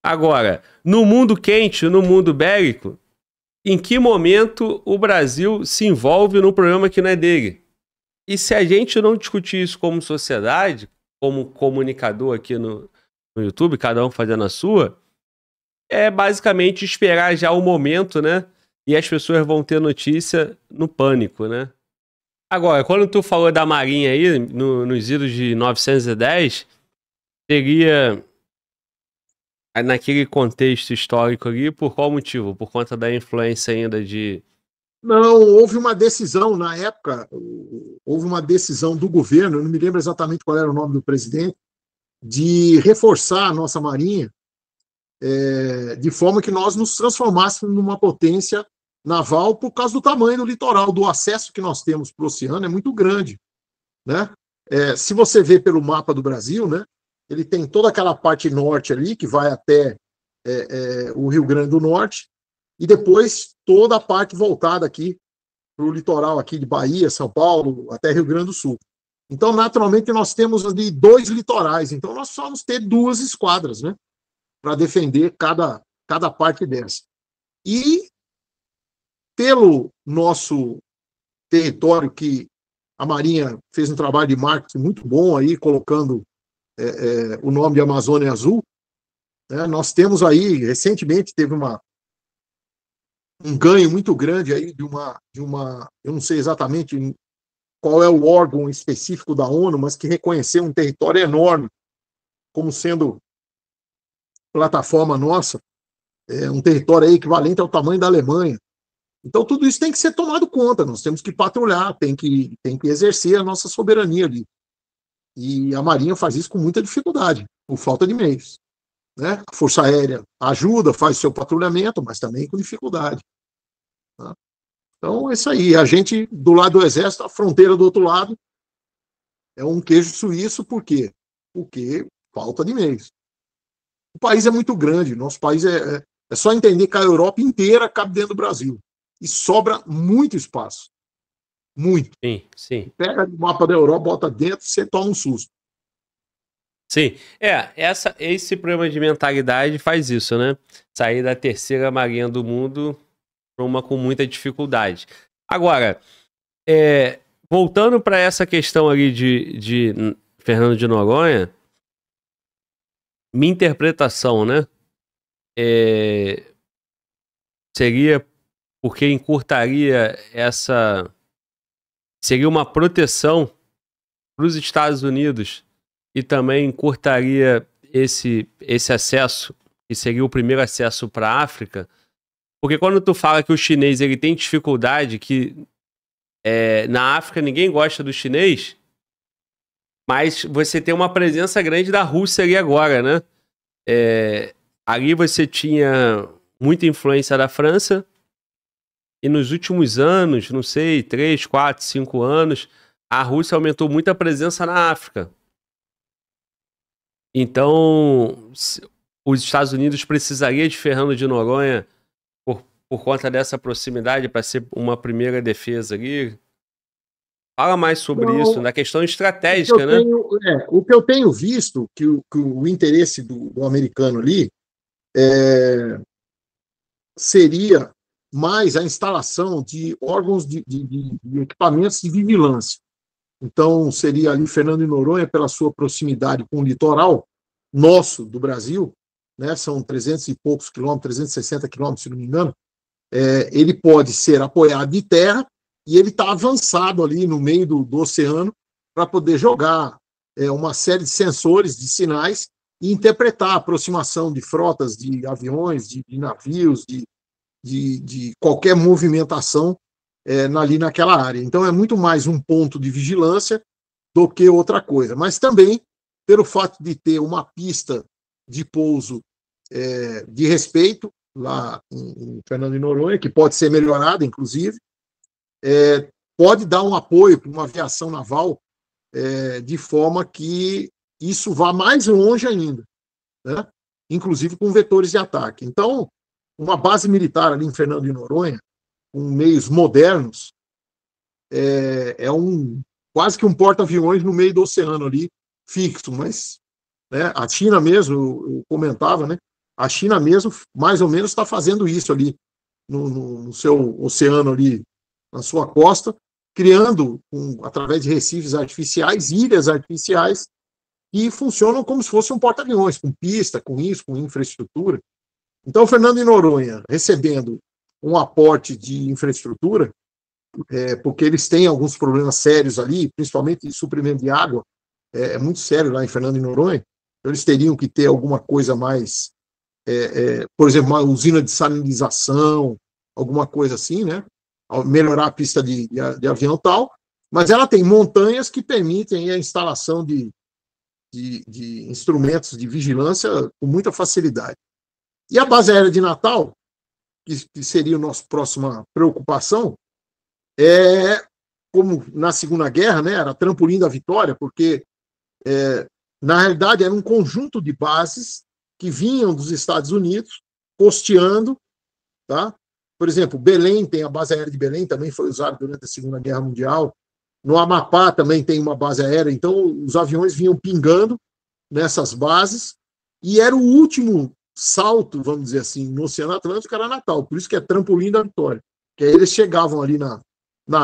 Agora, no mundo quente, no mundo bélico, em que momento o Brasil se envolve num problema que não é dele? E se a gente não discutir isso como sociedade, como comunicador aqui no YouTube, cada um fazendo a sua, é basicamente esperar já o momento, né? E as pessoas vão ter notícia no pânico, né? Agora, quando tu falou da Marinha aí, nos idos de 910, seria naquele contexto histórico ali, por qual motivo? Por conta da influência ainda de... Não, houve uma decisão na época, houve uma decisão do governo, eu não me lembro exatamente qual era o nome do presidente, de reforçar a nossa Marinha de forma que nós nos transformássemos numa potência naval por causa do tamanho do litoral, do acesso que nós temos para o oceano é muito grande, né? Se você vê pelo mapa do Brasil, né, ele tem toda aquela parte norte ali que vai até o Rio Grande do Norte e depois toda a parte voltada aqui para o litoral aqui de Bahia, São Paulo, até Rio Grande do Sul. Então, naturalmente, nós temos ali 2 litorais, então nós só vamos ter 2 esquadras, né, para defender cada parte dessa. E pelo nosso território, que a Marinha fez um trabalho de marketing muito bom aí, colocando o nome de Amazônia Azul, né? Nós temos aí, recentemente, teve um ganho muito grande aí de uma, eu não sei exatamente qual é o órgão específico da ONU, mas que reconheceu um território enorme como sendo plataforma nossa, um território aí equivalente ao tamanho da Alemanha. Então, tudo isso tem que ser tomado conta, nós temos que patrulhar, tem que exercer a nossa soberania ali. E a Marinha faz isso com muita dificuldade, por falta de meios, né? A Força Aérea ajuda, faz seu patrulhamento, mas também com dificuldade. Tá? Então, é isso aí. A gente, do lado do Exército, a fronteira do outro lado é um queijo suíço, por quê? Porque falta de meios. O país é muito grande, nosso país é só entender que a Europa inteira cabe dentro do Brasil. E sobra muito espaço. Muito. Sim, sim. Pega o mapa da Europa, bota dentro, você toma um susto. Sim, esse problema de mentalidade faz isso, né? Sair da terceira marinha do mundo para uma com muita dificuldade. Agora, voltando para essa questão ali de Fernando de Noronha, minha interpretação, né? Seria porque encurtaria seria uma proteção para os Estados Unidos e também encurtaria esse acesso, que seria o primeiro acesso para a África, porque quando tu fala que o chinês ele tem dificuldade, que na África ninguém gosta do chinês, mas você tem uma presença grande da Rússia ali agora, né? Ali você tinha muita influência da França, e nos últimos anos, não sei, 3, 4, 5 anos, a Rússia aumentou muito a presença na África. Então, os Estados Unidos precisaria de Fernando de Noronha por conta dessa proximidade para ser uma primeira defesa ali? Fala mais sobre isso, na questão estratégica, né? O que eu tenho visto, que o interesse do americano ali seria mais a instalação de órgãos de equipamentos de vigilância. Então, seria ali Fernando de Noronha, pela sua proximidade com o litoral nosso do Brasil, né, são 300 e poucos quilômetros, 360 quilômetros, se não me engano, ele pode ser apoiado de terra e ele está avançado ali no meio do oceano para poder jogar uma série de sensores, de sinais e interpretar a aproximação de frotas de aviões, de navios, de qualquer movimentação ali naquela área. Então, é muito mais um ponto de vigilância do que outra coisa. Mas também, pelo fato de ter uma pista de pouso de respeito, lá em Fernando de Noronha, que pode ser melhorada, inclusive, pode dar um apoio para uma aviação naval de forma que isso vá mais longe ainda, né? Inclusive com vetores de ataque. Então, uma base militar ali em Fernando de Noronha, com meios modernos, quase que um porta-aviões no meio do oceano ali, fixo, mas a China mesmo, eu comentava, né? A China mesmo, mais ou menos, está fazendo isso ali no seu oceano ali, na sua costa, criando, através de recifes artificiais, ilhas artificiais, que funcionam como se fosse um porta-aviões, com pista, com isso, com infraestrutura. Então, Fernando de Noronha, recebendo um aporte de infraestrutura, porque eles têm alguns problemas sérios ali, principalmente de suprimento de água, é muito sério lá em Fernando de Noronha, então eles teriam que ter alguma coisa mais, por exemplo, uma usina de salinização, alguma coisa assim, né? Melhorar a pista de avião e tal, mas ela tem montanhas que permitem a instalação de instrumentos de vigilância com muita facilidade. E a base aérea de Natal, que seria a nossa próxima preocupação, como na Segunda Guerra, né, era trampolim da vitória, porque, na realidade, era um conjunto de bases que vinham dos Estados Unidos, costeando, tá? Por exemplo, Belém, tem a base aérea de Belém, também foi usada durante a Segunda Guerra Mundial. No Amapá também tem uma base aérea, então os aviões vinham pingando nessas bases, e era o último salto, vamos dizer assim, no Oceano Atlântico, era Natal, por isso que é trampolim da vitória, que aí eles chegavam ali na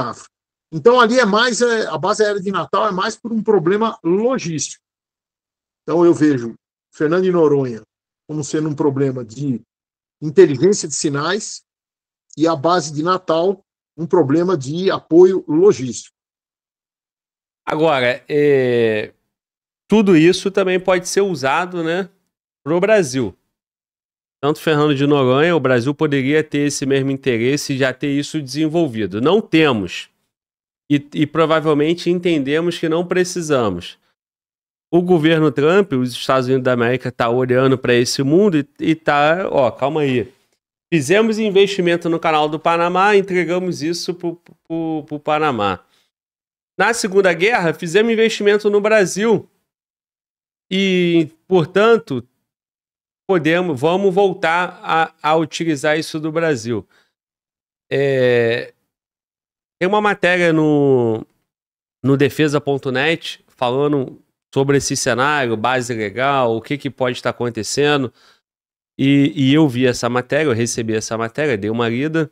África. Então ali é mais, a base aérea de Natal é mais por um problema logístico. Então eu vejo Fernando de Noronha como sendo um problema de inteligência de sinais e a base de Natal um problema de apoio logístico. Agora, tudo isso também pode ser usado, né, para o Brasil. Tanto Fernando de Noronha, o Brasil poderia ter esse mesmo interesse e já ter isso desenvolvido. Não temos. E provavelmente entendemos que não precisamos. O governo Trump, os Estados Unidos da América, está olhando para esse mundo e está, calma aí. Fizemos investimento no canal do Panamá, entregamos isso para o Panamá. Na Segunda Guerra, fizemos investimento no Brasil e, portanto, vamos voltar a utilizar isso do Brasil. Tem uma matéria no defesa.net falando sobre esse cenário, base legal, o que pode estar acontecendo. E eu vi essa matéria, eu recebi essa matéria, dei uma lida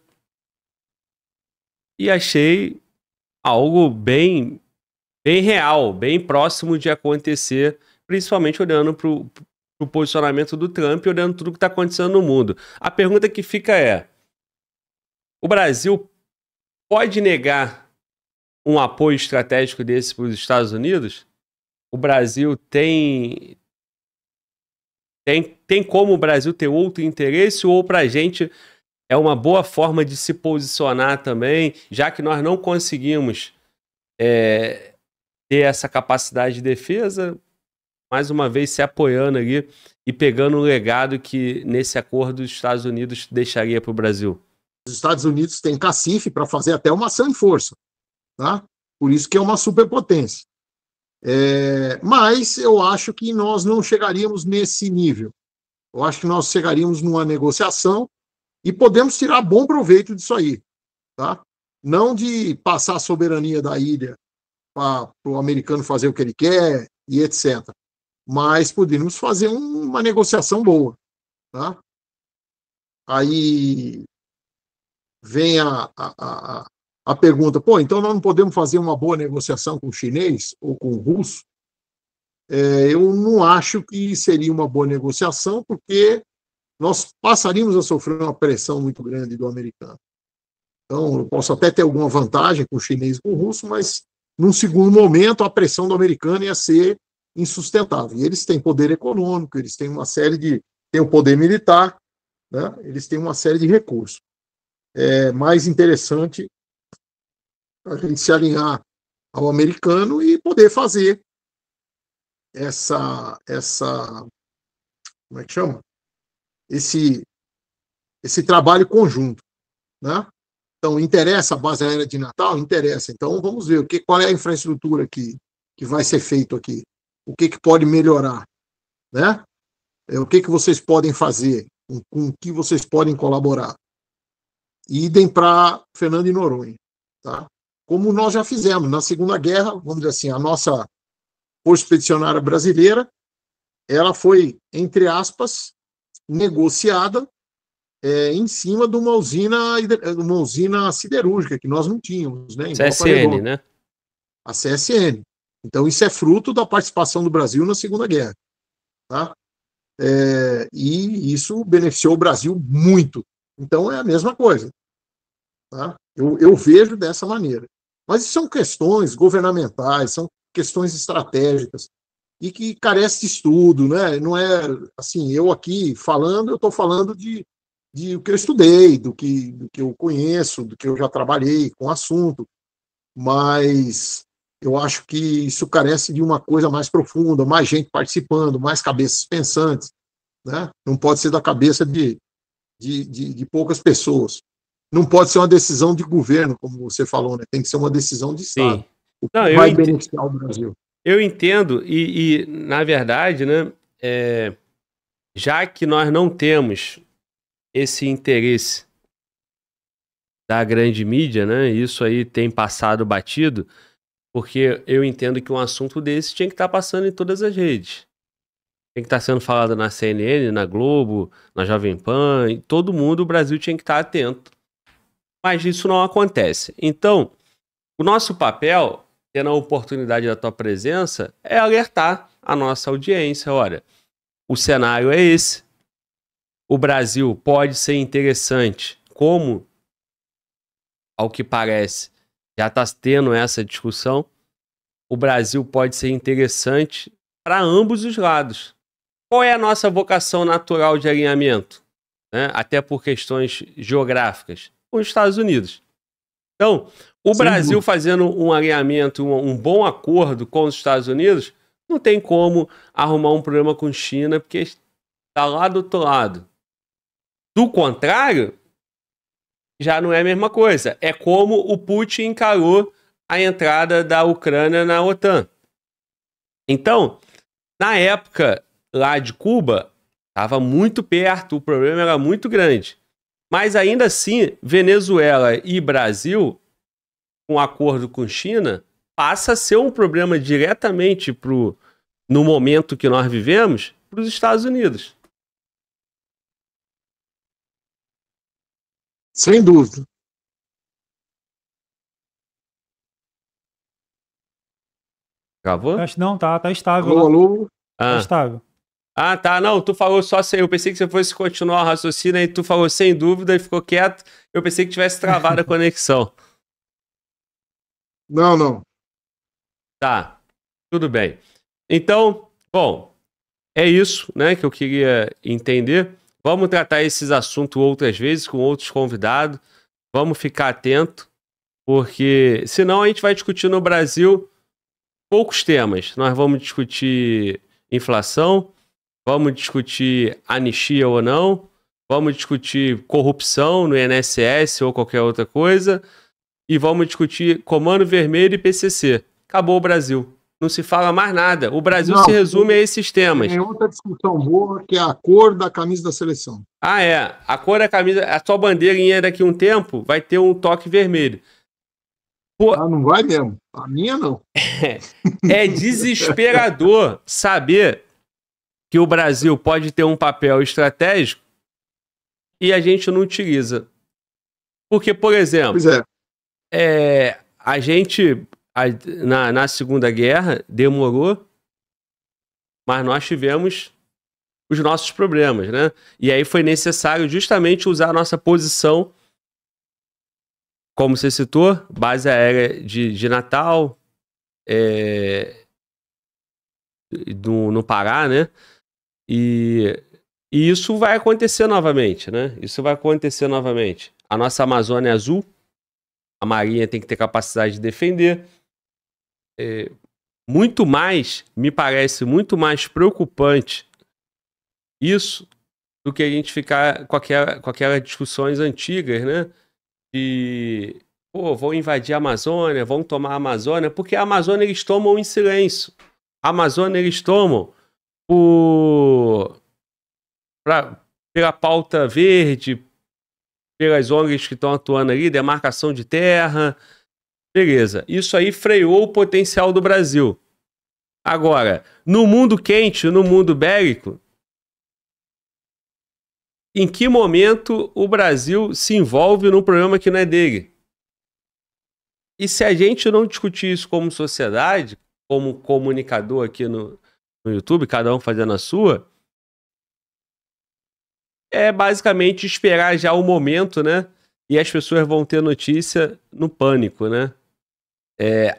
e achei algo bem real, bem próximo de acontecer, principalmente olhando para o posicionamento do Trump e olhando tudo que está acontecendo no mundo. A pergunta que fica é: o Brasil pode negar um apoio estratégico desse para os Estados Unidos? O Brasil tem como o Brasil ter outro interesse, ou para a gente é uma boa forma de se posicionar também, já que nós não conseguimos ter essa capacidade de defesa, mais uma vez se apoiando ali e pegando um legado que nesse acordo os Estados Unidos deixaria para o Brasil? Os Estados Unidos têm cacife para fazer até uma ação em força, tá? Por isso que é uma superpotência. Mas eu acho que nós não chegaríamos nesse nível. Eu acho que nós chegaríamos numa negociação e podemos tirar bom proveito disso aí, tá? Não de passar a soberania da ilha para o americano fazer o que ele quer e etc. Mas poderíamos fazer uma negociação boa, tá? Aí vem a pergunta, então nós não podemos fazer uma boa negociação com o chinês ou com o russo? Eu não acho que seria uma boa negociação, porque nós passaríamos a sofrer uma pressão muito grande do americano. Então, eu posso até ter alguma vantagem com o chinês e com o russo, mas, num segundo momento, a pressão do americano ia ser insustentável. E eles têm poder econômico, eles têm uma série têm o poder militar, né? Eles têm uma série de recursos. É mais interessante a gente se alinhar ao americano e poder fazer essa como é que chama? Esse trabalho conjunto, né? Então, interessa a base aérea de Natal? Interessa. Então, vamos ver qual é a infraestrutura que vai ser feito aqui. O que pode melhorar, né? O que vocês podem fazer, com o que vocês podem colaborar. Idem para Fernando de Noronha, tá? Como nós já fizemos na Segunda Guerra, vamos dizer assim, a nossa Força Expedicionária Brasileira, ela foi, entre aspas, negociada em cima de uma usina siderúrgica, que nós não tínhamos, né? Em Volta CSN, Redonda. né? A CSN. Então, isso é fruto da participação do Brasil na Segunda Guerra. Tá? E isso beneficiou o Brasil muito. Então, é a mesma coisa. Tá? Eu vejo dessa maneira. Mas são questões governamentais, são questões estratégicas, e que carece de estudo, né? Não é assim, eu aqui falando, eu estou falando de o que eu estudei, do que eu conheço, do que eu já trabalhei com o assunto, mas eu acho que isso carece de uma coisa mais profunda, mais gente participando, mais cabeças pensantes, né? Não pode ser da cabeça de poucas pessoas. Não pode ser uma decisão de governo, como você falou, né? Tem que ser uma decisão de Estado. Sim. O que Não, vai beneficiar o Brasil. Eu entendo, e na verdade, né, já que nós não temos esse interesse da grande mídia, né, isso aí tem passado batido, porque eu entendo que um assunto desse tinha que estar passando em todas as redes. Tem que estar sendo falado na CNN, na Globo, na Jovem Pan, em todo mundo, o Brasil tinha que estar atento. Mas isso não acontece. Então, o nosso papel, tendo a oportunidade da tua presença, é alertar a nossa audiência. Olha, o cenário é esse. O Brasil pode ser interessante, como, ao que parece, já está tendo essa discussão. O Brasil pode ser interessante para ambos os lados. Qual é a nossa vocação natural de alinhamento? Né? Até por questões geográficas. Com os Estados Unidos. Então, o Brasil fazendo um alinhamento, um bom acordo com os Estados Unidos, não tem como arrumar um problema com a China, porque está lá do outro lado. Do contrário, já não é a mesma coisa. É como o Putin encarou a entrada da Ucrânia na OTAN. Então, na época lá de Cuba, estava muito perto, o problema era muito grande. Mas ainda assim, Venezuela e Brasil, com acordo com China, passa a ser um problema diretamente no momento que nós vivemos, para os Estados Unidos. Sem dúvida. Gravou? Não, tá estável. Alô, alô? Tá estável. Ah, tá. Não, tu falou só sem. Eu pensei que você fosse continuar o raciocínio, aí tu falou sem dúvida e ficou quieto. Eu pensei que tivesse travado a conexão. Não, não. Tá. Tudo bem. Então, bom, é isso, né, que eu queria entender. Vamos tratar esses assuntos outras vezes com outros convidados. Vamos ficar atento, porque senão a gente vai discutir no Brasil poucos temas. Nós vamos discutir inflação, vamos discutir anistia ou não, vamos discutir corrupção no INSS ou qualquer outra coisa, e vamos discutir Comando Vermelho e PCC. Acabou o Brasil. Não se fala mais nada. O Brasil se resume a esses temas. Tem outra discussão boa, que é a cor da camisa da seleção. Ah, é. A cor da camisa, a sua bandeirinha daqui a um tempo vai ter um toque vermelho. Pô, não vai mesmo. A minha não. É desesperador saber que o Brasil pode ter um papel estratégico e a gente não utiliza. Porque, por exemplo, a gente, na Segunda Guerra, demorou, mas nós tivemos os nossos problemas, né? E aí foi necessário justamente usar a nossa posição, como você citou, base aérea de Natal, no Pará, né? E isso vai acontecer novamente, né? Isso vai acontecer novamente. A nossa Amazônia é azul, a Marinha tem que ter capacidade de defender. Muito mais, me parece muito mais preocupante isso do que a gente ficar com aquelas discussões antigas, né? De, vão invadir a Amazônia, vão tomar a Amazônia, porque a Amazônia eles tomam em silêncio. A Amazônia eles tomam pela pauta verde, pelas ONGs que estão atuando ali, demarcação de terra. Beleza, isso aí freou o potencial do Brasil. Agora, no mundo quente, no mundo bélico, em que momento o Brasil se envolve num problema que não é dele. E se a gente não discutir isso como sociedade, como comunicador aqui no YouTube, cada um fazendo a sua, é basicamente esperar já o momento, né? E as pessoas vão ter notícia no pânico, né?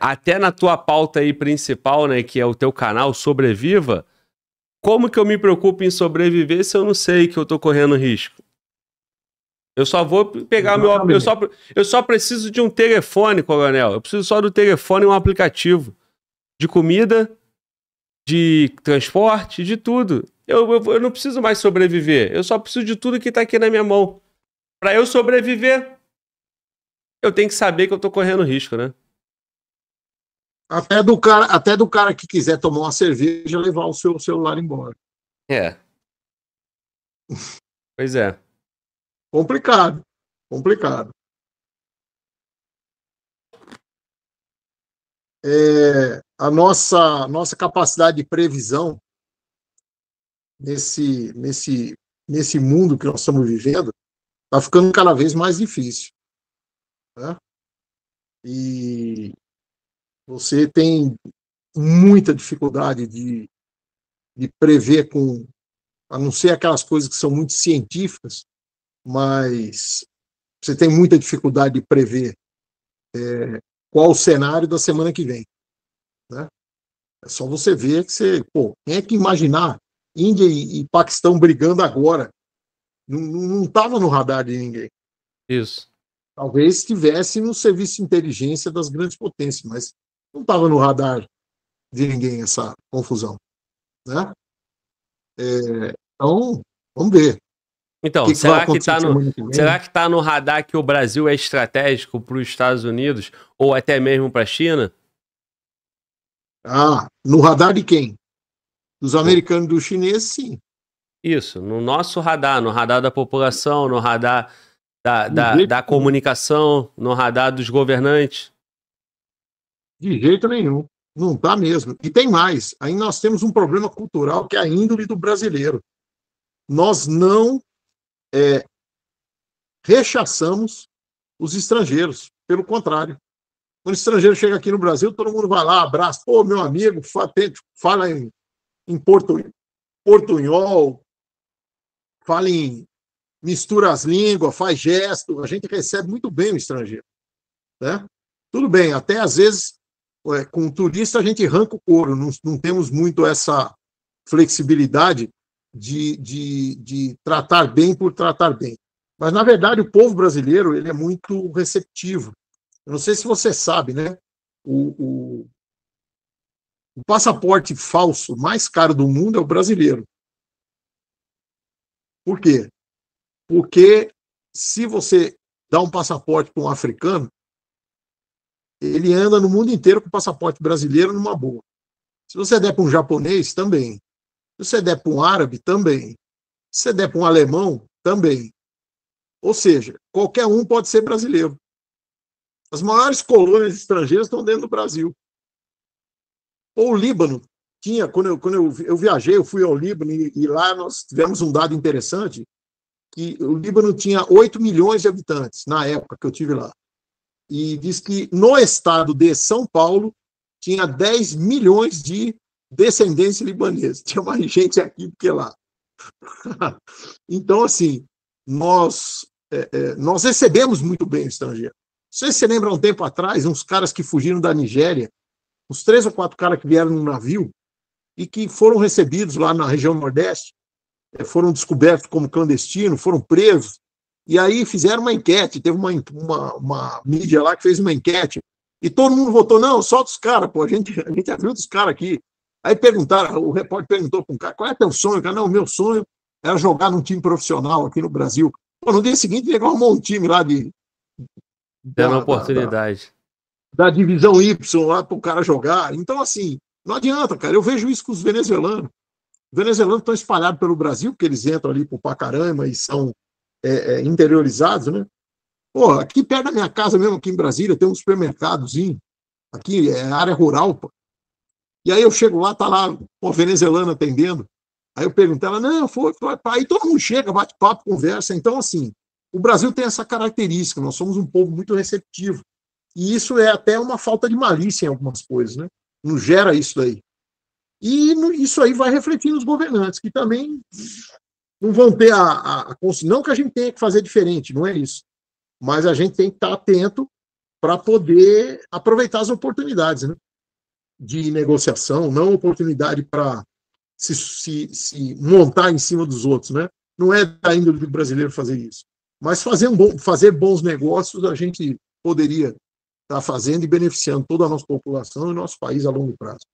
Até na tua pauta aí principal, né, que é o teu canal Sobreviva, como que eu me preocupo em sobreviver se eu não sei que eu tô correndo risco? Eu só vou pegar eu só preciso de um telefone, coronel. Eu preciso só do telefone e um aplicativo de comida, de transporte, de tudo. Eu não preciso mais sobreviver. Eu só preciso de tudo que tá aqui na minha mão. Para eu sobreviver, eu tenho que saber que eu tô correndo risco, né? Até do cara que quiser tomar uma cerveja levar o seu celular embora. Pois é. Complicado. A nossa capacidade de previsão nesse mundo que nós estamos vivendo está ficando cada vez mais difícil, né? E você tem muita dificuldade de prever, a não ser aquelas coisas que são muito científicas, mas você tem muita dificuldade de prever qual o cenário da semana que vem, né? É só você ver que quem é que imaginar Índia e Paquistão brigando agora? Não estava no radar de ninguém. Isso. Talvez estivesse no serviço de inteligência das grandes potências, mas não estava no radar de ninguém essa confusão, né? Então, vamos ver. Então, será que tá no radar que o Brasil é estratégico para os Estados Unidos ou até mesmo para a China? No radar de quem? Dos americanos e dos chineses, sim. Isso, no nosso radar, no radar da população, no radar da comunicação, no radar dos governantes. De jeito nenhum. Não está mesmo. E tem mais. Aí nós temos um problema cultural que é a índole do brasileiro. Nós não rechaçamos os estrangeiros. Pelo contrário. Quando o estrangeiro chega aqui no Brasil, todo mundo vai lá, abraça. Pô, meu amigo, fala em portunhol, mistura as línguas, faz gesto. A gente recebe muito bem o estrangeiro, né? Tudo bem, até às vezes, com o turista, a gente arranca o couro. Não temos muito essa flexibilidade de tratar bem por tratar bem. Mas, na verdade, o povo brasileiro ele é muito receptivo. Eu não sei se você sabe, né? O passaporte falso mais caro do mundo é o brasileiro. Por quê? Porque se você dá um passaporte para um africano, ele anda no mundo inteiro com o passaporte brasileiro numa boa. Se você der para um japonês, também. Se você der para um árabe, também. Se você der para um alemão, também. Ou seja, qualquer um pode ser brasileiro. As maiores colônias estrangeiras estão dentro do Brasil. Ou o Líbano tinha, quando eu viajei, eu fui ao Líbano e lá nós tivemos um dado interessante, que o Líbano tinha 8 milhões de habitantes na época que eu tive lá. E diz que no estado de São Paulo tinha 10 milhões de descendentes libaneses. Tinha mais gente aqui do que lá. Então, assim, nós recebemos muito bem o estrangeiro. Você se lembra, um tempo atrás, uns caras que fugiram da Nigéria, uns 3 ou 4 caras que vieram num navio e que foram recebidos lá na região Nordeste, foram descobertos como clandestinos, foram presos, e aí fizeram uma enquete, teve uma mídia lá que fez uma enquete, e todo mundo votou, não, solta os caras, pô, a gente ajuda os caras aqui. Aí perguntaram, o repórter perguntou para um cara, qual é teu sonho? Cara, não, o meu sonho era jogar num time profissional aqui no Brasil. Pô, no dia seguinte, ele arrumou um time lá dando oportunidade. Da divisão Y lá para o cara jogar. Então, assim, não adianta, cara. Eu vejo isso com os venezuelanos. Os venezuelanos estão espalhados pelo Brasil, porque eles entram ali por Pacarama e são interiorizados, né? Pô, aqui perto da minha casa mesmo, aqui em Brasília, tem um supermercadozinho. Aqui é área rural, pô. E aí eu chego lá, tá lá, pô, venezuelano atendendo. Aí eu perguntei, ela, não, foi. Aí todo mundo chega, bate papo, conversa. Então, assim, o Brasil tem essa característica, nós somos um povo muito receptivo. E isso é até uma falta de malícia em algumas coisas, né? Não gera isso daí. E isso aí vai refletir nos governantes, que também não vão ter não que a gente tenha que fazer diferente, não é isso. Mas a gente tem que estar atento para poder aproveitar as oportunidades, né? De negociação, não oportunidade para se montar em cima dos outros, né? Não é da índole do brasileiro fazer isso. Mas fazer bons negócios a gente poderia estar fazendo e beneficiando toda a nossa população e nosso país a longo prazo.